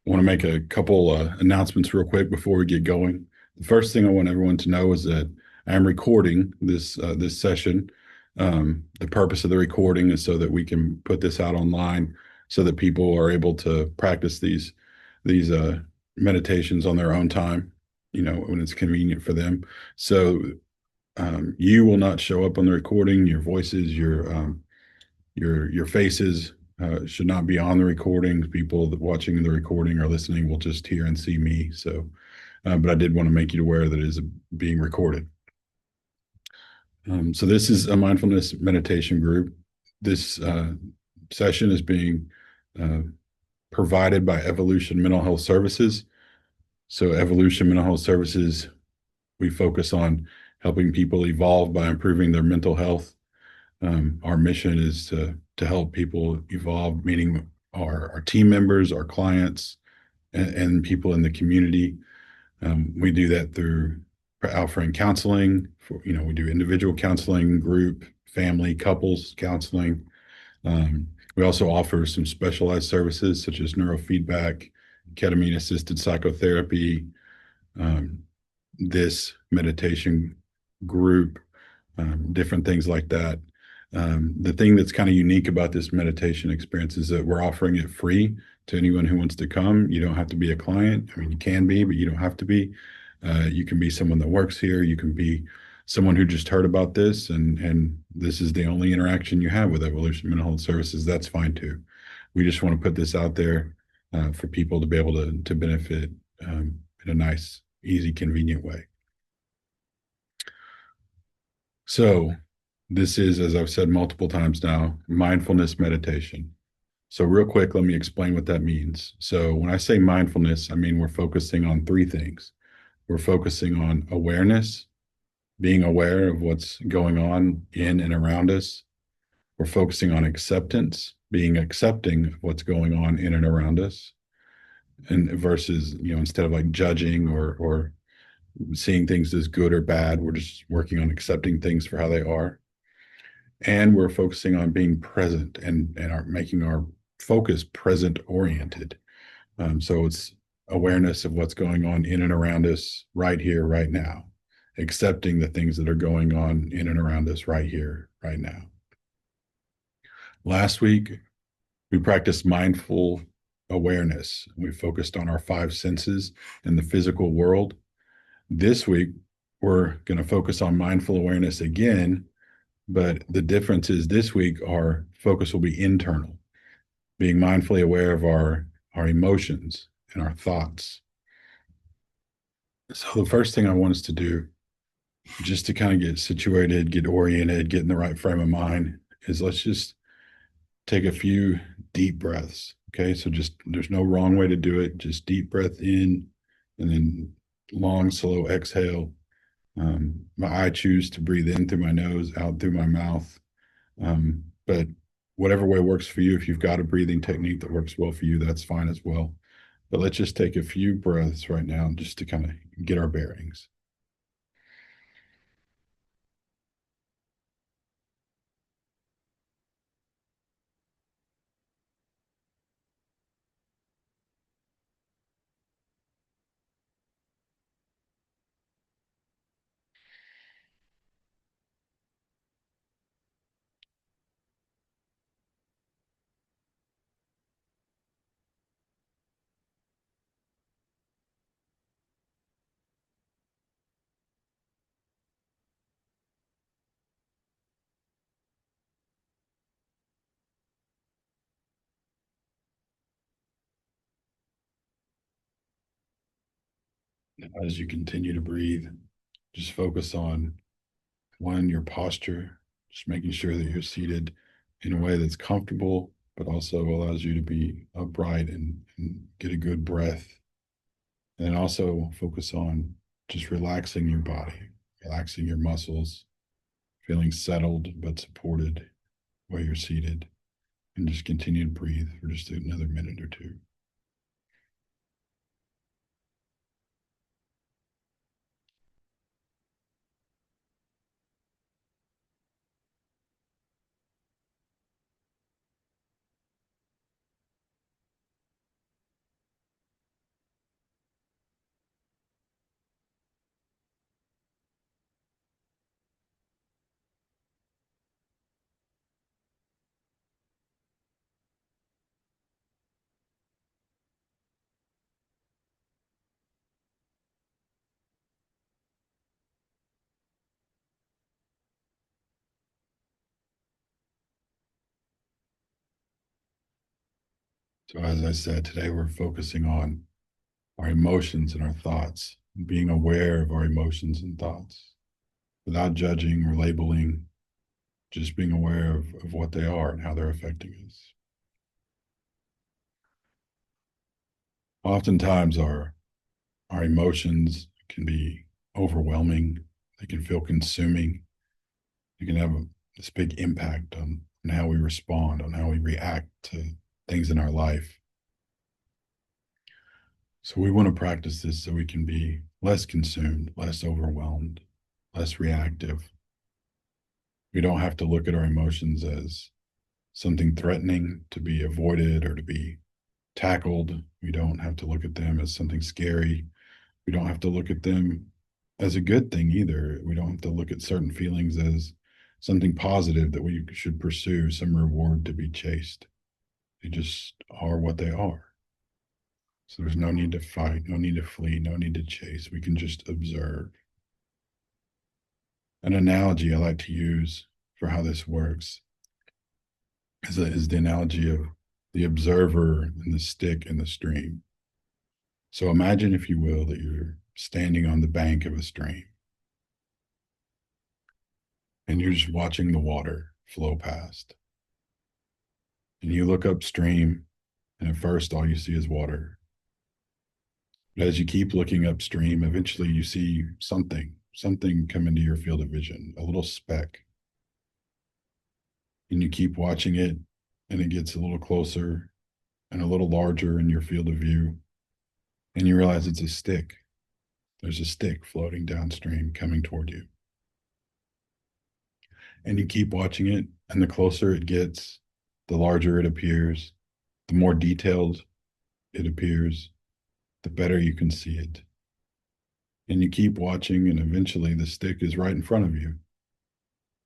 I want to make a couple announcements real quick before we get going. The first thing I want everyone to know is that I am recording this session. The purpose of the recording is so that we can put this out online, so that people are able to practice these meditations on their own time. When it's convenient for them. So you will not show up on the recording. Your voices, your faces should not be on the recordings. People that watching the recording or listening will just hear and see me. So, but I did want to make you aware that it is being recorded. So this is a mindfulness meditation group. This session is being uh, provided by Evolution Mental Health Services. So Evolution Mental Health Services, we focus on helping people evolve by improving their mental health. Our mission is to help people evolve, meaning our team members, our clients, and people in the community. We do that through offering counseling. We do individual counseling, group, family, couples counseling. We also offer some specialized services such as neurofeedback, ketamine-assisted psychotherapy, um, this meditation group, different things like that. The thing that's kind of unique about this meditation experience is that we're offering it free to anyone who wants to come. You don't have to be a client. I mean, you can be, but you don't have to be. You can be someone that works here. You can be someone who just heard about this, and this is the only interaction you have with Evolution Mental Health Services. That's fine too. We just want to put this out there for people to be able to benefit in a nice, easy, convenient way. So, this is, as I've said multiple times now, mindfulness meditation. So, real quick, let me explain what that means. So, when I say mindfulness, I mean we're focusing on three things. We're focusing on awareness, being aware of what's going on in and around us. We're focusing on acceptance, being accepting of what's going on in and around us. And versus, instead of like judging or seeing things as good or bad, we're just working on accepting things for how they are. And we're focusing on being present and making our focus present oriented. So it's awareness of what's going on in and around us right here, right now, accepting the things that are going on in and around us right here, right now. Last week, we practiced mindful awareness. We focused on our five senses in the physical world. This week, we're going to focus on mindful awareness again, but the difference is this week, our focus will be internal, being mindfully aware of our emotions and our thoughts. So the first thing I want us to do, just to kind of get situated, get oriented, get in the right frame of mind, is let's just take a few deep breaths. Okay. So just there's no wrong way to do it. Just deep breath in and then long, slow exhale. I choose to breathe in through my nose, out through my mouth. But whatever way works for you, if you've got a breathing technique that works well for you, that's fine as well. But let's just take a few breaths right now just to kind of get our bearings. As you continue to breathe, just focus on one, your posture, just making sure that you're seated in a way that's comfortable, but also allows you to be upright and get a good breath. And then also focus on just relaxing your body, relaxing your muscles, feeling settled but supported while you're seated. And just continue to breathe for just another minute or two. So, as I said, today we're focusing on our emotions and our thoughts, being aware of our emotions and thoughts without judging or labeling, just being aware of what they are and how they're affecting us. Oftentimes, our emotions can be overwhelming, they can feel consuming, they can have this big impact on how we respond, on how we react to things in our life. So we want to practice this so we can be less consumed, less overwhelmed, less reactive. We don't have to look at our emotions as something threatening to be avoided or to be tackled. We don't have to look at them as something scary. We don't have to look at them as a good thing either. We don't have to look at certain feelings as something positive that we should pursue, some reward to be chased. They just are what they are. So there's no need to fight, no need to flee, no need to chase. We can just observe. An analogy I like to use for how this works is the analogy of the observer and the stick in the stream. So imagine, if you will, that you're standing on the bank of a stream and you're just watching the water flow past. And you look upstream, and at first, all you see is water. But as you keep looking upstream, eventually you see something come into your field of vision, a little speck. And you keep watching it, and it gets a little closer and a little larger in your field of view. And you realize it's a stick. There's a stick floating downstream coming toward you. And you keep watching it, and the closer it gets, the larger it appears, the more detailed it appears, the better you can see it. And you keep watching, and eventually the stick is right in front of you.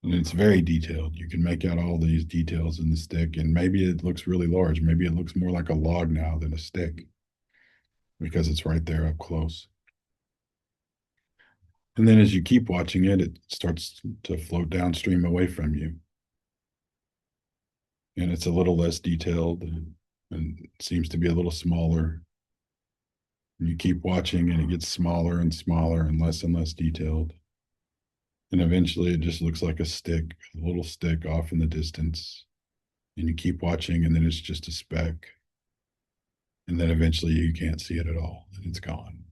And it's very detailed. You can make out all these details in the stick, and maybe it looks really large. Maybe it looks more like a log now than a stick because it's right there up close. And then as you keep watching it, it starts to float downstream away from you. And it's a little less detailed and seems to be a little smaller. And you keep watching, and it gets smaller and smaller and less detailed. And eventually it just looks like a little stick off in the distance. And you keep watching, and then it's just a speck. And then eventually you can't see it at all, and it's gone.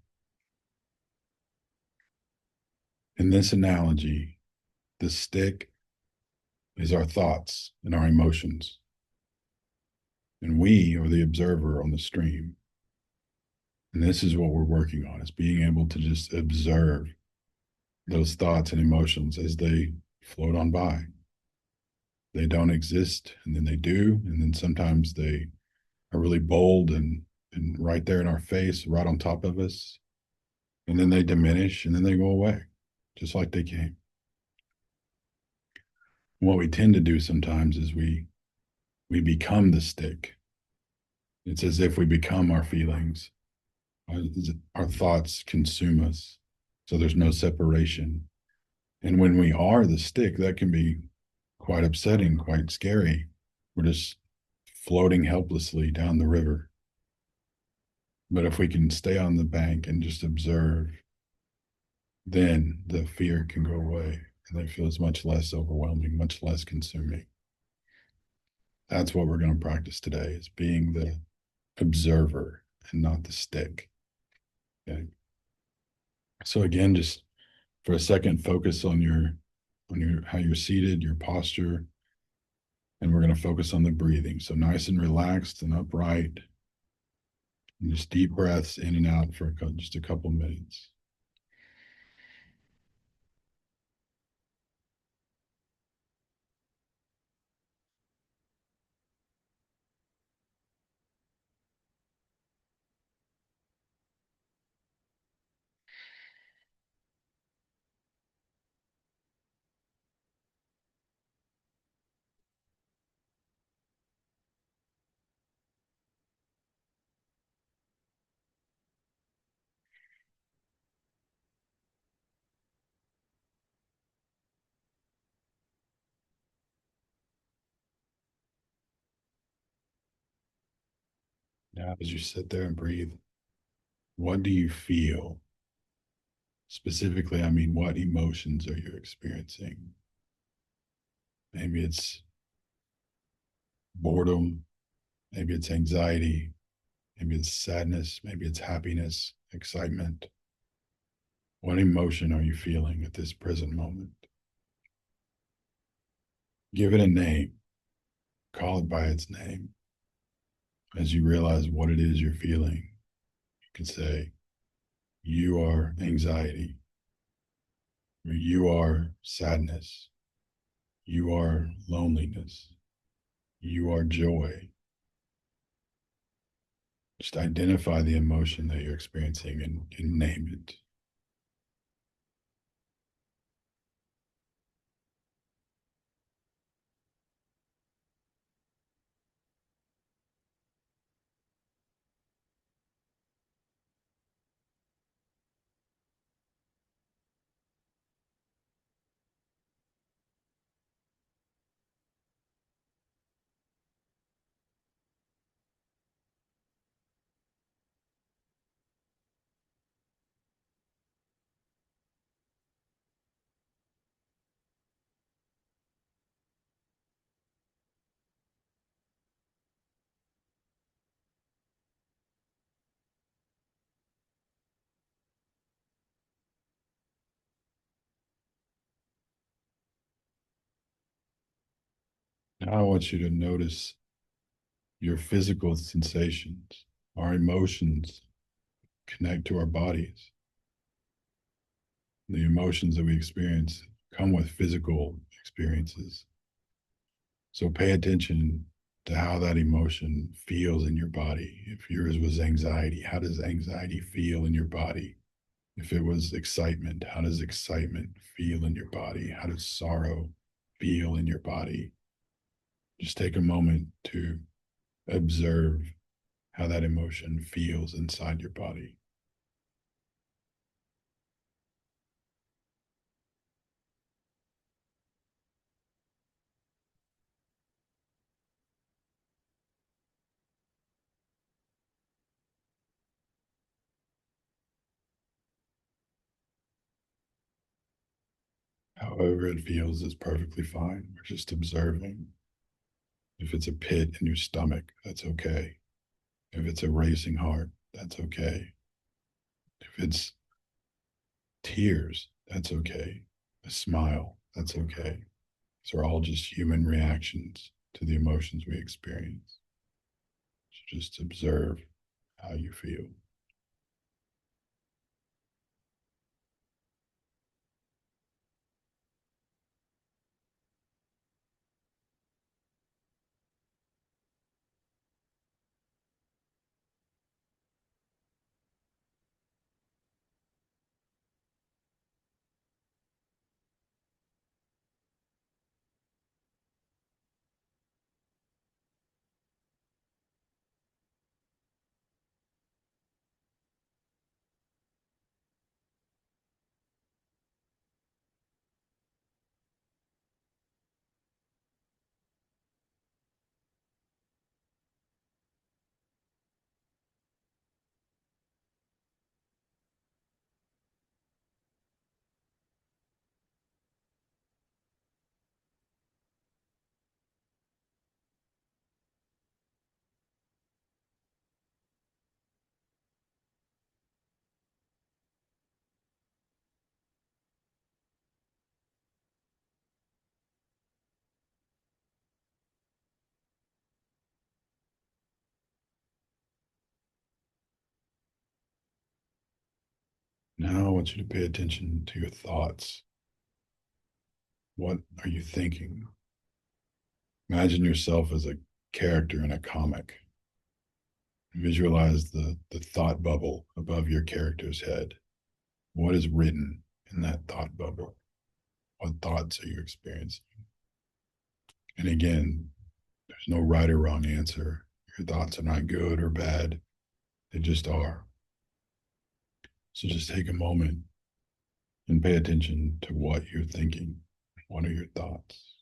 In this analogy, the stick is our thoughts and our emotions. And we are the observer on the stream. And this is what we're working on, is being able to just observe those thoughts and emotions as they float on by. They don't exist, and then they do, and then sometimes they are really bold and right there in our face, right on top of us, and then they diminish, and then they go away, just like they came. What we tend to do sometimes is we become the stick. It's as if we become our feelings. Our thoughts consume us, so there's no separation. And when we are the stick, that can be quite upsetting, quite scary. We're just floating helplessly down the river. But if we can stay on the bank and just observe, then the fear can go away and it feels much less overwhelming, much less consuming. That's what we're going to practice today, is being the observer and not the stick. Okay. So again, just for a second, focus on your how you're seated, your posture, and we're going to focus on the breathing. So nice and relaxed and upright, and just deep breaths in and out for just a couple minutes. Now, as you sit there and breathe, what do you feel? Specifically, I mean, what emotions are you experiencing? Maybe it's boredom, maybe it's anxiety, maybe it's sadness, maybe it's happiness, excitement. What emotion are you feeling at this present moment? Give it a name, call it by its name. As you realize what it is you're feeling, you can say, you are anxiety, or you are sadness, you are loneliness, you are joy. Just identify the emotion that you're experiencing and name it. Now I want you to notice your physical sensations. Our emotions connect to our bodies. The emotions that we experience come with physical experiences. So pay attention to how that emotion feels in your body. If yours was anxiety, how does anxiety feel in your body? If it was excitement, how does excitement feel in your body? How does sorrow feel in your body? Just take a moment to observe how that emotion feels inside your body. However it feels is perfectly fine. We're just observing. If it's a pit in your stomach, that's okay. If it's a racing heart, that's okay. If it's tears, that's okay. A smile, that's okay. These are all just human reactions to the emotions we experience. So just observe how you feel. Now I want you to pay attention to your thoughts. What are you thinking? Imagine yourself as a character in a comic. Visualize the thought bubble above your character's head. What is written in that thought bubble? What thoughts are you experiencing? And again, there's no right or wrong answer. Your thoughts are not good or bad, they just are. So just take a moment and pay attention to what you're thinking. What are your thoughts?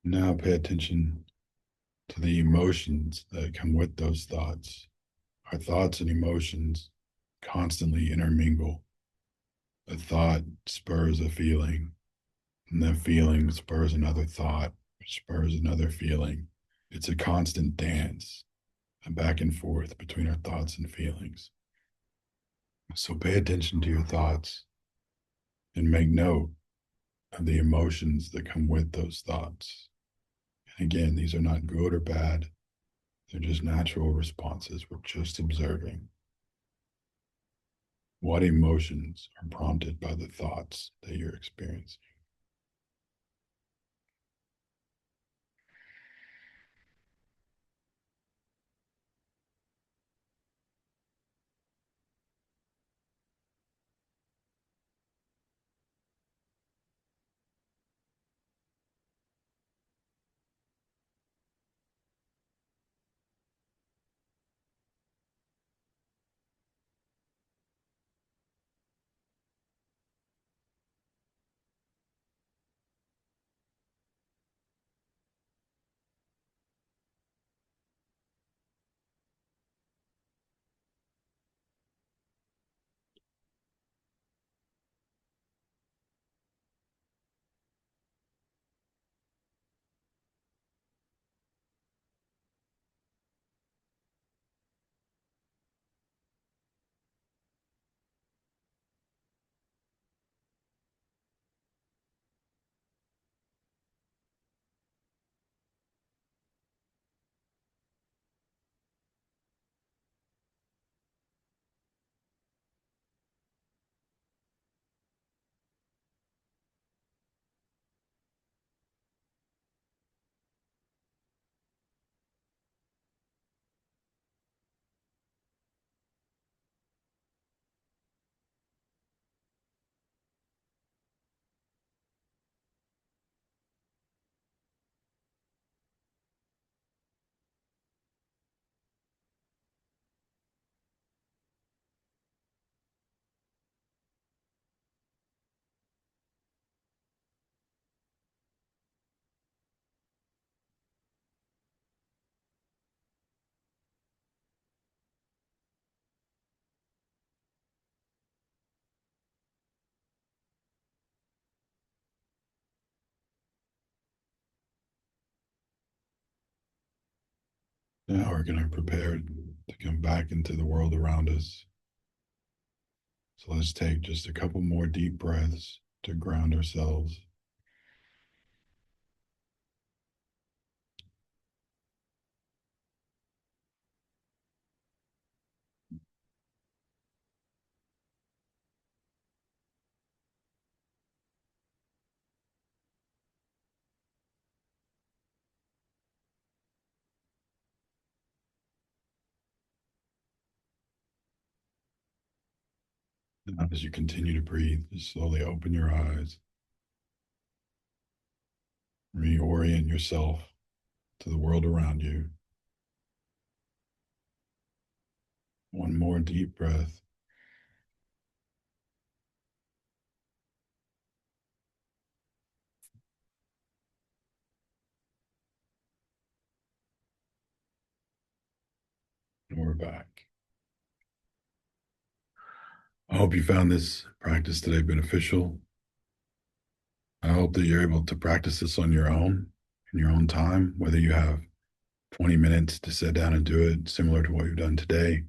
Now pay attention to the emotions that come with those thoughts. Our thoughts and emotions constantly intermingle. A thought spurs a feeling, and that feeling spurs another thought, which spurs another feeling. It's a constant dance, a back and forth between our thoughts and feelings. So pay attention to your thoughts and make note of the emotions that come with those thoughts. And again, these are not good or bad, they're just natural responses. We're just observing what emotions are prompted by the thoughts that you're experiencing. Now we're going to prepare to come back into the world around us. So let's take just a couple more deep breaths to ground ourselves. And as you continue to breathe, just slowly open your eyes, reorient yourself to the world around you. One more deep breath. And we're back. I hope you found this practice today beneficial. I hope that you're able to practice this on your own, in your own time, whether you have 20 minutes to sit down and do it, similar to what you've done today,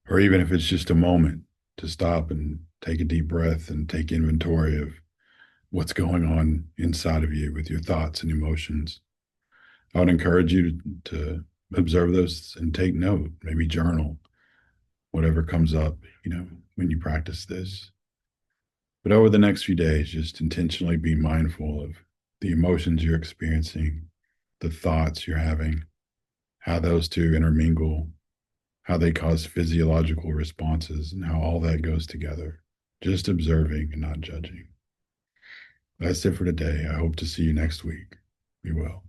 or even if it's just a moment to stop and take a deep breath and take inventory of what's going on inside of you with your thoughts and emotions. I would encourage you to observe those and take note, maybe journal whatever comes up, when you practice this. But over the next few days, just intentionally be mindful of the emotions you're experiencing, the thoughts you're having, how those two intermingle, how they cause physiological responses, and how all that goes together. Just observing and not judging. That's it for today. I hope to see you next week. Be well.